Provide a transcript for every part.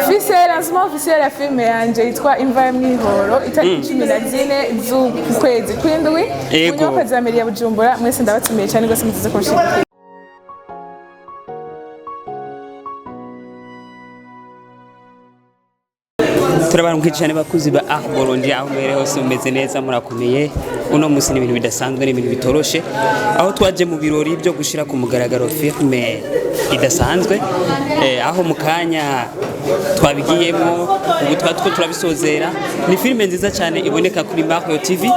Fise lancement officiel ya filme yanje yitwa Imva ya Mwihoro itariki 14 z'ukwezi kw'indwi mu nyubako za Mairie ya Bujumbura. Mwese ndabatumiye cyane gose muzize kunshigikira. Turabaramukije cyane bakuzi ba Burundi aho mbere hose umeze neza murakomeye. Uno musi ni ibintu bidasanzwe n'ibintu bitoroshe aho twaje mu birori byo gushira ku mugaragaro filme idasanzwe aho mukanya twabigiyemo ubu twatwo turabisozera. Ni filme nziza cyane iboneka kuri Mario TV.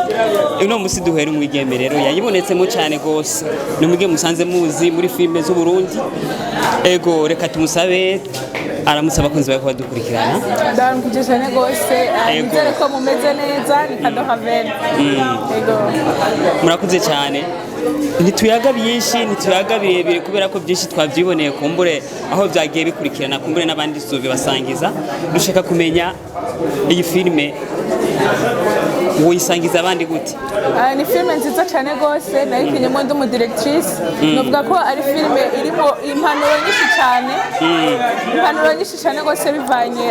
Uno musi duhera umwigemerero yayibonetsemo cyane gose ni umwige musanze muzi muri filme z'u Burundi. Ego reka tumusabe aramusaba kunzi bawe kubadukurikirana. Ndaramukije cyane gose nizere ko mumeze neza ni Kado Haven. Ego murakuze cyane ntituyaga byinshi ntituyaga birebire kubera ko byinshi twabyiboneye kumbure aho byagiye bikurikirana kumbure n'abandi zuve basangiza. Dushaka kumenya iyi filme woyisangiza abandi gute? Ni filme nziza cyane gose nayikinyemo ndi mu directrice. Novuga ko ari filme irimo impanuro nyinshi cyane. Impanuro nyinshi cyane gose bivanye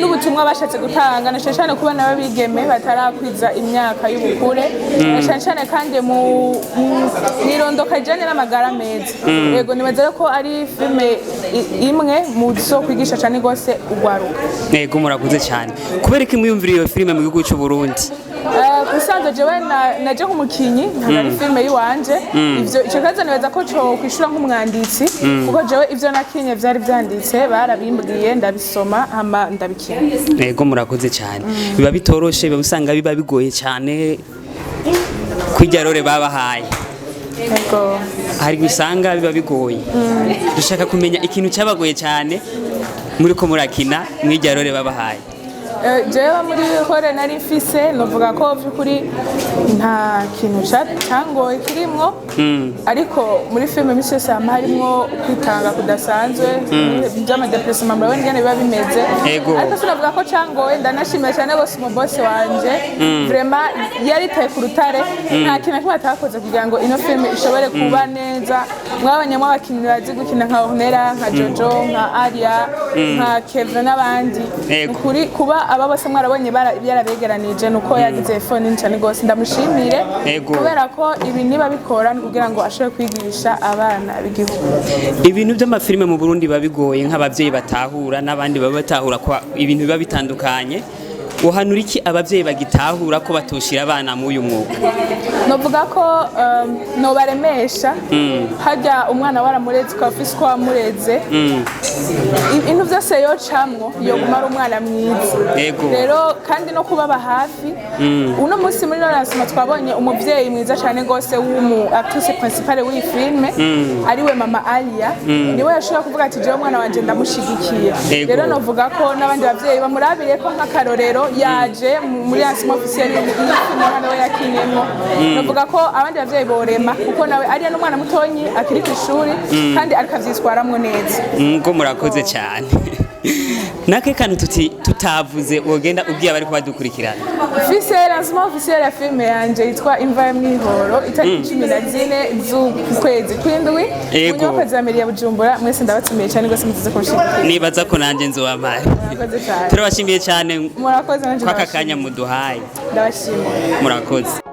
n'ubutumwa bashatse gutanga na cyane kuba n'ababigeme batarakwiza imyaka y'ubukure. Cyane kandi mu nirondoka jane n'amagara meza. Yego nibaza ko ari filme imwe mu zo kwigisha cyane gose ugwaruka. Yego murakuze cyane. Kubera ko mwiyumvira iyo filme mu gihugu cy'u Burundi? Kusanzwe jewe naje nk'umukinyi ari filme yiwanje ivyo ico kaza nibaza ko cyo kwishura nk'umwanditsi kuko jewe ivyo nakinye vyari vyanditse barabimbwiye ndabisoma hama ndabikina. Yego murakoze cyane. Biba bitoroshe biba usanga biba bigoye cyane kwijya rore babahaye. Yego hari bisanga biba bigoye. Dushaka kumenya ikintu cyabagoye cyane muri ko murakina mwijya rore babahaye. Jewe muri hore nari mfise novuga ko vyukuri nta kintu cyangoye kirimwo ariko muri filme mise sama harimo kwitanga kudasanzwe byama depression mabwe ngene biba bimeze ariko sinavuga ko cyangoye ndanashimira cyane gose mu boss wanje vraiment yari taye ku rutare nta kintu kimwe atakoze kugira ngo ino filme ishobore kuba neza. Mwabanyemo abakinyi bazi gukina nka Honera nka Jojo nka Aria nka Kevin n'abandi kuri kuba aba bose mwarabonye byarabegeranije nuko yagize phone cyane gose ndamushimire kubera ko ibi niba bikora kugira ngo ashobore kwigisha abana bigihugu. Ibintu by'amafilme mu Burundi babigoye nk'abavyeyi batahura n'abandi baba batahura ko ibintu biba bitandukanye. Uhanura iki abavyeyi bagitahura ko batoshira abana mu uyu mwuga? Novuga ko no baremesha hajya umwana waramureze ko afise ko amureze ibintu byose yo camwo yo gumara umwana mwiza. Rero kandi no kubaba hafi uno musi muri lancement twabonye umuvyeyi mwiza cyane gose w'umu actrice principale w'iyi filme ariwe mama Alia niwe yashobora kuvuga ati je umwana wanje ndamushigikiye. Rero novuga ko n'abandi bavyeyi bamurabire ko nk'akarorero yaje muri lancement officiel y'umwana we yakinyemo. Novuga ko abandi bavyeyi borema kuko nawe ari n'umwana mutonyi akiri ku ishuri kandi arikavyitwaramwo neza. Ngo murakoze cyane. Nake kantu tutavuze wogenda ubwiye bari kubadukurikirana. Fise lancement officiel ya filme yanje yitwa Imva ya Mwihoro itariki 14 z'ukwezi kw'indwi mu nyubako za Mairie ya Bujumbura. Mwese ndabatumiye cyane gose muzize kunshigikira. Nibaza ko nanje nzobamara. Turabashimiye cyane. Murakoze nanje. Kwaka kanya muduhaye. Ndabashimiye. Murakoze.